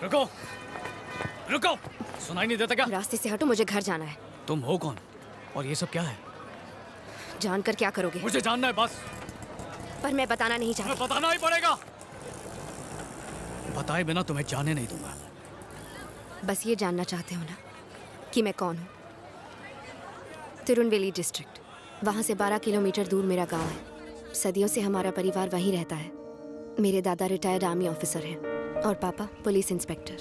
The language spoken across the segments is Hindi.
रुको, रुको, सुनाई नहीं देता क्या? रास्ते से हटो, मुझे घर जाना है। तुम हो कौन और ये सब क्या है? जानकर क्या करोगे? मुझे जानना है बस। पर मैं बताना नहीं तुम्हें चाहती। बताना ही पड़ेगा। बताए बिना तुम्हें जाने नहीं दूंगा। बस ये जानना चाहते हो ना कि मैं कौन हूँ? तिरुनवेली डिस्ट्रिक्ट, वहाँ से 12 किलोमीटर दूर मेरा गांव है। सदियों से हमारा परिवार वहीं रहता है। मेरे दादा रिटायर्ड आर्मी ऑफिसर हैं और पापा पुलिस इंस्पेक्टर।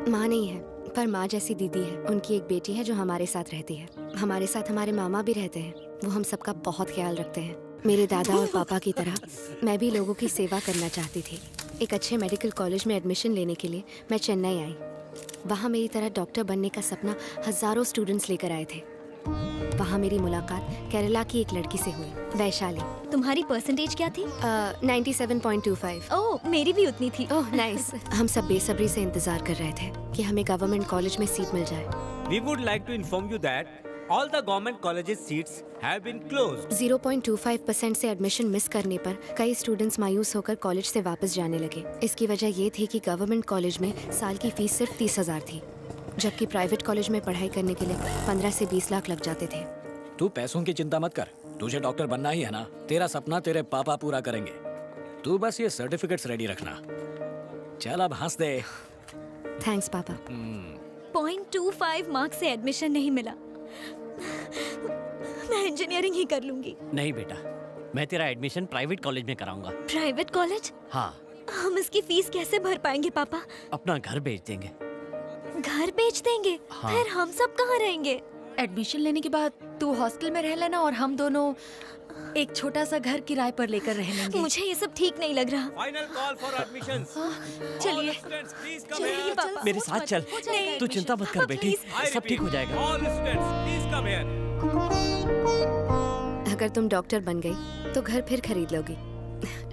माँ नहीं है, पर माँ जैसी दीदी है। उनकी एक बेटी है जो हमारे साथ रहती है। हमारे साथ हमारे मामा भी रहते हैं। वो हम सबका बहुत ख्याल रखते हैं। मेरे दादा और पापा की तरह मैं भी लोगों की सेवा करना चाहती थी। एक अच्छे मेडिकल कॉलेज में एडमिशन लेने के लिए मैं चेन्नई आई। वहाँ मेरी तरह डॉक्टर बनने का सपना हजारों स्टूडेंट्स लेकर आए थे। वहाँ मेरी मुलाकात केरला की एक लड़की से हुई, वैशाली। तुम्हारी परसेंटेज क्या थी? 97.25। ओह, मेरी भी उतनी थी। Oh nice. हम सब बेसब्री से इंतजार कर रहे थे कि हमें गवर्नमेंट कॉलेज में सीट मिल जाए। We would like to inform you that all the government colleges seats have been closed. 0.25% से एडमिशन मिस करने पर कई स्टूडेंट्स मायूस होकर कॉलेज से वापस जाने लगे। इसकी वजह ये थी कि गवर्नमेंट कॉलेज में साल की फीस सिर्फ 30,000 थी, जबकि प्राइवेट कॉलेज में पढ़ाई करने के लिए 15 से 20 लाख लग जाते थे। तू पैसों की चिंता मत कर, तुझे डॉक्टर बनना ही है ना। तेरा सपना तेरे पापा पूरा करेंगे। तू बस ये सर्टिफिकेट्स रेडी रखना। चल अब हंस दे। थैंक्स पापा। 0.25 मार्क्स से एडमिशन नहीं मिला। मैं इंजीनियरिंग ही कर लूंगी। नहीं बेटा, मैं तेरा एडमिशन प्राइवेट कॉलेज में कराऊंगा। Private college? हाँ। हम इसकी फीस कैसे भर पाएंगे पापा? अपना घर बेच देंगे। घर बेच देंगे? हाँ। फिर हम सब कहाँ रहेंगे? एडमिशन लेने के बाद तू हॉस्टल में रह लेना और हम दोनों एक छोटा सा घर किराए पर लेकर रह लेंगे। मुझे ये सब ठीक नहीं लग रहा। Final call for admissions. चलिए। All students, please come चलिए here. पापा। मेरे साथ चल, नहीं। तू चिंता मत कर बेटी, I सब ठीक हो repeat, जाएगा। All students, please come here. अगर तुम डॉक्टर बन गई तो घर फिर खरीद लोगी।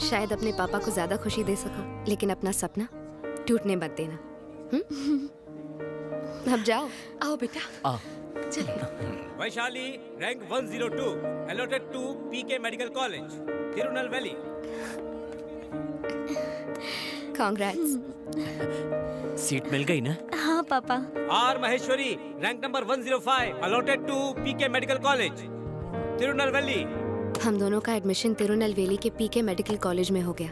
शायद अपने पापा को ज्यादा खुशी दे सको, लेकिन अपना सपना टूटने मत देना। अब जाओ। आओ बेटा। आ, Vaishali, rank 102, allotted to PK Medical College, Tirunelveli. Congrats। Seat मिल गई ना? हाँ पापा। R Maheshwari, rank number 105, allotted to PK Medical College, Tirunelveli. हम दोनों का एडमिशन तिरुनेलवेली के पीके मेडिकल कॉलेज में हो गया।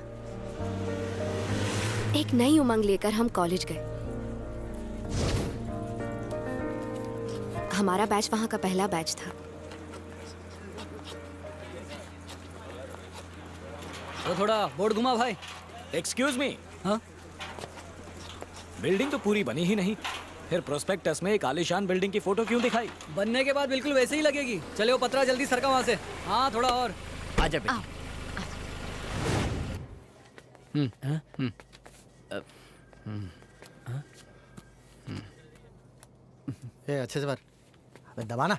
एक नई उमंग लेकर हम कॉलेज गए। हमारा बैच वहाँ का पहला बैच था। तो थोड़ा बोर्ड घुमा भाई। Excuse me. हाँ, बिल्डिंग तो पूरी बनी ही नहीं, फिर प्रोस्पेक्टस में एक आलीशान बिल्डिंग की फोटो क्यों दिखाई? बनने के बाद बिल्कुल वैसे ही लगेगी। चले वो पतरा जल्दी सरका वहाँ से। हाँ थोड़ा और। आजा बेटी। ये अच्छे से भर। अबे दबाना।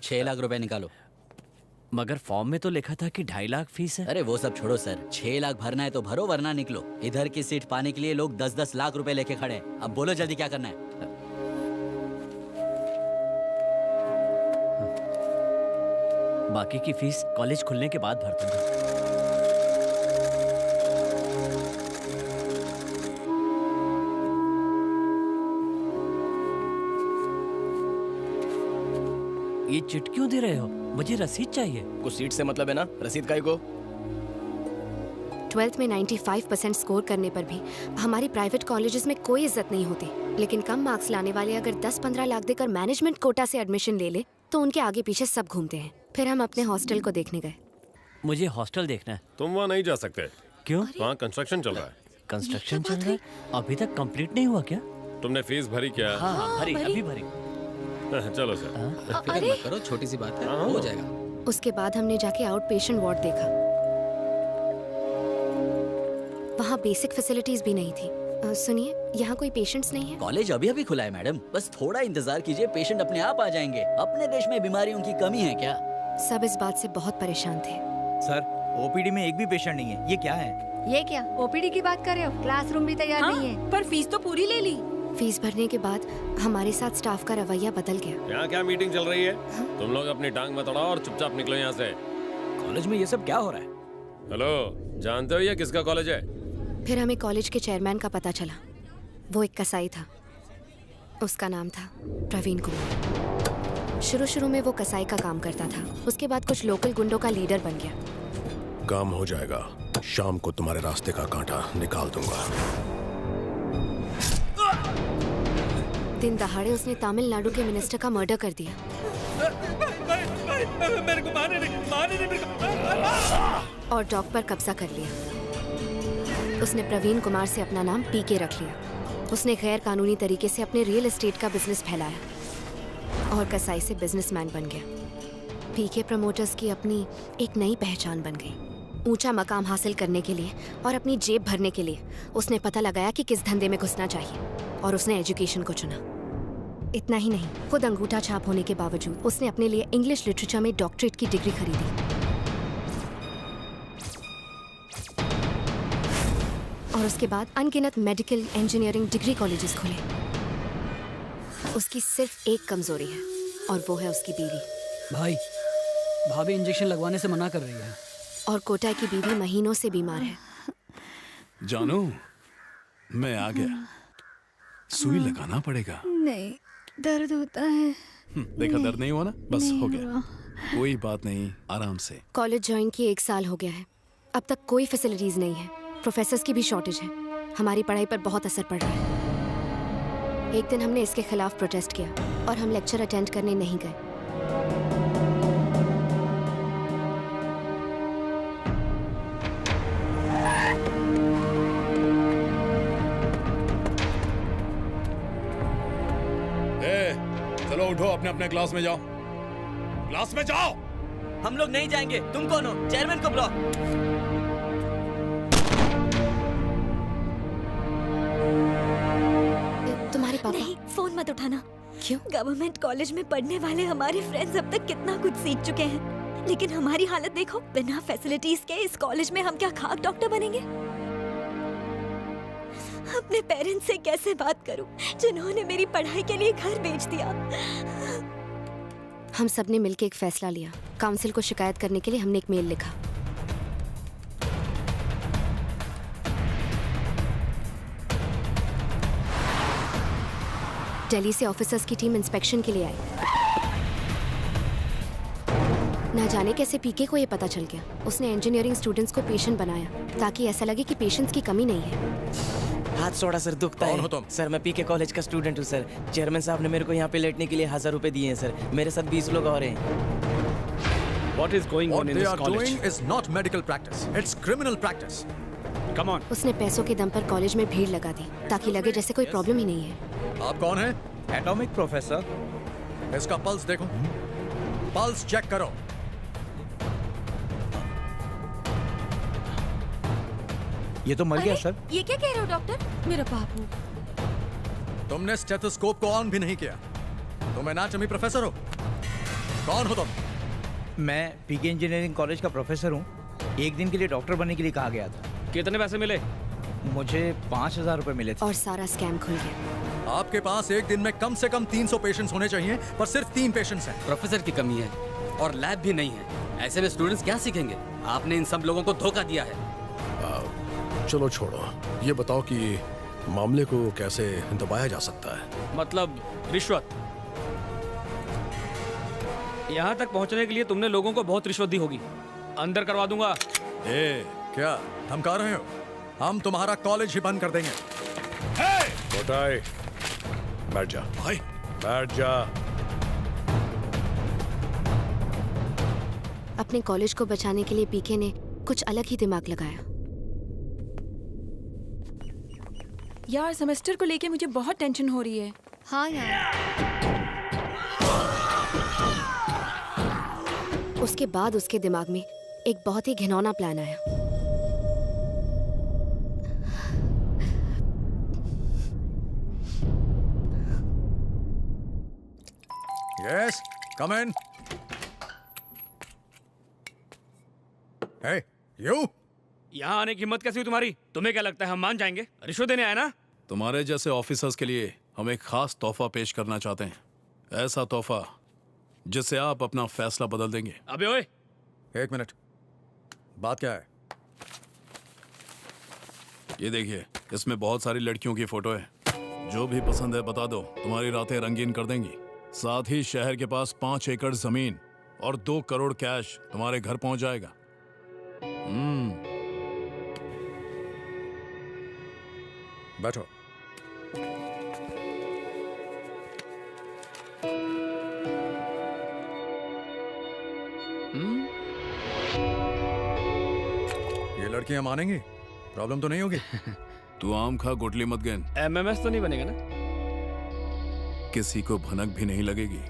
6 लाख रुपए निकालो। मगर फॉर्म में तो लिखा था कि 2.5 लाख फीस है। अरे वो सब छोड़ो सर, 6 लाख भरना है तो भरो वरना निकलो। इधर की सीट पाने के लिए लोग 10-10 लाख रुपए लेके खड़े हैं। अब बोलो जल्दी क्या करना है? बाकी की फीस कॉलेज खुलने के बाद भर दूंगा। ये चिट क्यों दे रहे हो? मुझे रसीद चाहिए। कुछ सीट से मतलब है ना, रसीद काहे को? 12th में 95% स्कोर करने पर भी हमारी प्राइवेट कॉलेजेस में कोई इज्जत नहीं होती। लेकिन कम मार्क्स लाने वाले अगर 10-15 लाख देकर मैनेजमेंट कोटा से एडमिशन ले ले तो उनके आगे पीछे सब घूमते हैं। फिर हम अपने हॉस्टल को देखने गए। मुझे हॉस्टल देखना है। तुम वहाँ नहीं जा सकते। क्यों? वहाँ कंस्ट्रक्शन चल रहा है। कंस्ट्रक्शन चल रहा है? अभी तक कंप्लीट नहीं हुआ क्या? तुमने फीस भरी क्या? हाँ, भरी, अभी भरी। चलो सर। फिक्र मत करो, छोटी सी बात है, हो जाएगा। उसके बाद हमने जाके आउट पेशेंट वार्ड देखा। वहाँ बेसिक फैसिलिटीज भी नहीं थी। सुनिए, यहाँ कोई पेशेंट्स नहीं है? कॉलेज अभी अभी खुला है मैडम, बस थोड़ा इंतजार कीजिए, पेशेंट अपने आप आ जाएंगे। अपने देश में बीमारियों की कमी है क्या? सब इस बात से बहुत परेशान थे। सर, ओपीडी में एक भी पेशेंट नहीं है। ये क्या है? ये क्या ओपीडी की बात कर रहे हो? क्लासरूम भी तैयार नहीं है। पर फीस तो पूरी ले ली। फीस भरने के बाद हमारे साथ स्टाफ का रवैया बदल गया। यहाँ क्या मीटिंग चल रही है? तुम लोग अपनी टांग मत अड़ाओ और चुपचाप निकलो यहाँ से। कॉलेज में ये सब क्या हो रहा है? हेलो, जानते हो ये किसका कॉलेज है? फिर हमें कॉलेज के चेयरमैन का पता चला। वो एक कसाई था। उसका नाम था प्रवीण कुमार। शुरू में वो कसाई का काम करता था। उसके बाद कुछ लोकल गुंडों का लीडर बन गया। काम हो जाएगा, शाम को तुम्हारे रास्ते का कांटा निकाल दूंगा। दिन दहाड़े उसने तमिलनाडु के मिनिस्टर का मर्डर कर दिया। मेरे को मारने नहीं मेरे को। और डॉग पर कब्जा कर लिया। उसने प्रवीण कुमार से अपना नाम पीके रख लिया। उसने गैर कानूनी तरीके से अपने रियल एस्टेट का बिजनेस फैलाया और कसाई से बिजनेसमैन बन गया। पीके प्रमोटर्स की अपनी एक नई पहचान बन गई। ऊंचा मकाम हासिल करने के लिए और अपनी जेब भरने के लिए उसने पता लगाया कि किस धंधे में घुसना चाहिए और उसने एजुकेशन को चुना। इतना ही नहीं, खुद अंगूठा छाप होने के बावजूद उसने अपने लिए इंग्लिश लिटरेचर में डॉक्टरेट की डिग्री खरीदी और उसके बाद अनगिनत मेडिकल इंजीनियरिंग डिग्री कॉलेजेस खुले। उसकी सिर्फ एक कमजोरी है और वो है उसकी बीवी। भाई, भाभी इंजेक्शन लगवाने से मना कर रही है। और कोटा की बीवी महीनों से बीमार है। जानू, मैं आ गया। सुई लगाना पड़ेगा। नहीं, दर्द होता है। देखा, दर्द नहीं हुआ ना? बस हो गया। कोई बात नहीं, आराम से। कॉलेज ज्वाइन किए 1 साल हो गया है। अब तक कोई फैसिलिटीज नहीं है। प्रोफेसर्स की भी शॉर्टेज है। हमारी पढ़ाई पर बहुत असर पड़ रहा है। एक दिन हमने इसके खिलाफ प्रोटेस्ट किया और हम लेक्चर अटेंड करने नहीं गए। चलो उठो, अपने अपने क्लास में जाओ। क्लास में जाओ। हम लोग नहीं जाएंगे। तुम कौन हो? चेयरमैन को बुलाओ। तुम्हारे पापा? नहीं, फोन मत उठाना। क्यों? गवर्नमेंट कॉलेज में पढ़ने वाले हमारे फ्रेंड्स अब तक कितना कुछ सीख चुके हैं, लेकिन हमारी हालत देखो। बिना फैसिलिटीज के इस कॉलेज में हम क्या खाक डॉक्टर बनेंगे? अपने पेरेंट्स से कैसे बात करूं, जिन्होंने मेरी पढ़ाई के लिए घर बेच दिया। हम सब ने मिलकर एक फैसला लिया। काउंसिल को शिकायत करने के लिए हमने एक मेल लिखा। दिल्ली से ऑफिसर्स की टीम इंस्पेक्शन के लिए आई। ना जाने कैसे पीके को ये पता चल गया। उसने इंजीनियरिंग स्टूडेंट्स को पेशेंट बनाया ताकि ऐसा लगे कि पेशेंट्स की कमी नहीं है। हाथ थोड़ा सर दुखता है। कौन हो तुम? सर, मैं पीके कॉलेज का स्टूडेंट हूँ सर। चेयरमैन साहब ने मेरे को यहाँ पे लेटने के लिए 1000 रुपए दिए हैं सर। मेरे साथ 20 लोग और हैं। What is going on in this college? is not medical practice. It's criminal practice. Come on. उसने पैसों के दम पर कॉलेज में भीड़ लगा दी ताकि लगे जैसे कोई प्रॉब्लम ही नहीं है। आप कौन हैं? Atomic professor. इसका पल्स देखो। पल्स चेक करो। ये तो मर गया सर। ये क्या कह रहे हो डॉक्टर? मेरा बाबू। तुमने स्टेथोस्कोप को ऑन भी नहीं किया। तुम एनाटॉमी प्रोफेसर हो? कौन हो तुम? मैं पीके इंजीनियरिंग कॉलेज का प्रोफेसर हूँ। एक दिन के लिए डॉक्टर बनने के लिए कहा गया था। कितने पैसे मिले? मुझे 5000 रुपए मिले थे। और सारा स्कैम खुल गया। आपके पास एक दिन में कम से कम 300 पेशेंट्स होने चाहिए, पर सिर्फ 3 पेशेंट्स हैं। प्रोफेसर की कमी है और लैब भी नहीं है। ऐसे में स्टूडेंट्स क्या सीखेंगे? आपने इन सब लोगों को धोखा दिया है। चलो छोड़ो, ये बताओ कि मामले को कैसे दबाया जा सकता है? मतलब रिश्वत। यहाँ तक पहुँचने के लिए तुमने लोगों को बहुत रिश्वत दी होगी। अंदर करवा दूंगा। क्या धमका रहे हो? हम तुम्हारा कॉलेज ही बंद कर देंगे। कोटाई, बैठ जा भाई, बैठ जा। अपने कॉलेज को बचाने के लिए पीके ने कुछ अलग ही दिमाग लगाया। यार, सेमेस्टर को लेके मुझे बहुत टेंशन हो रही है। हाँ यार। उसके बाद उसके दिमाग में एक बहुत ही घिनौना प्लान आया। Yes, come in. Hey, you. यहाँ आने की हिम्मत कैसी हुई तुम्हारी? तुम्हें क्या लगता है हम मान जाएंगे? रिश्वत देने आए ना? तुम्हारे जैसे ऑफिसर्स के लिए हम एक खास तोहफा पेश करना चाहते हैं। ऐसा तोहफा जिससे आप अपना फैसला बदल देंगे। अबे ओए, 1 मिनट, बात क्या है? ये देखिए, इसमें बहुत सारी लड़कियों की फोटो है। जो भी पसंद है बता दो, तुम्हारी रातें रंगीन कर देंगी। साथ ही शहर के पास 5 एकड़ जमीन और 2 करोड़ कैश तुम्हारे घर पहुंच जाएगा। बैठो। ये लड़कियां मानेंगी? प्रॉब्लम तो नहीं होगी? तू आम खा गुटली मत गेन। MMS तो नहीं बनेगा ना? किसी को भनक भी नहीं लगेगी।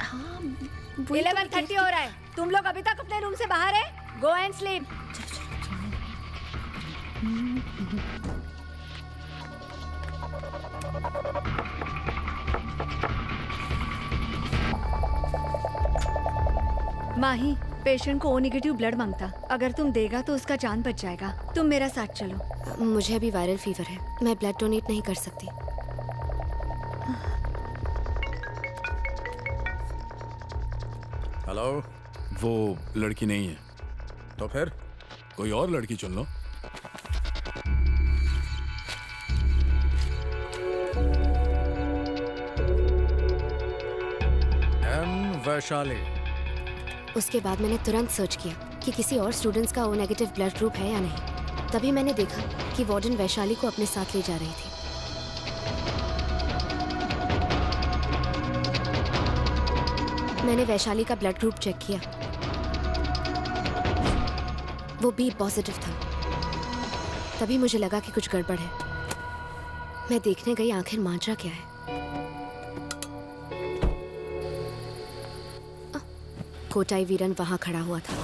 हाँ, 11:30 हो रहा है। तुम लोग अभी तक अपने रूम से बाहर है? Go and sleep. Mahi, patient को ओ नेगेटिव ब्लड मांगता। अगर तुम देगा तो उसका जान बच जाएगा। तुम मेरा साथ चलो। मुझे अभी वायरल फीवर है, मैं ब्लड डोनेट नहीं कर सकती। हेलो। वो लड़की नहीं है तो फिर कोई और लड़की चुन लो। वैशाली। उसके बाद मैंने तुरंत सर्च किया कि किसी और स्टूडेंट्स का ओ नेगेटिव ब्लड ग्रुप है या नहीं। तभी मैंने देखा कि वार्डन वैशाली को अपने साथ ले जा रही थी। मैंने वैशाली का ब्लड ग्रुप चेक किया, वो बी पॉजिटिव था। तभी मुझे लगा कि कुछ गड़बड़ है। मैं देखने गई आखिर माजरा क्या है। कोटाई वीरन वहां खड़ा हुआ था।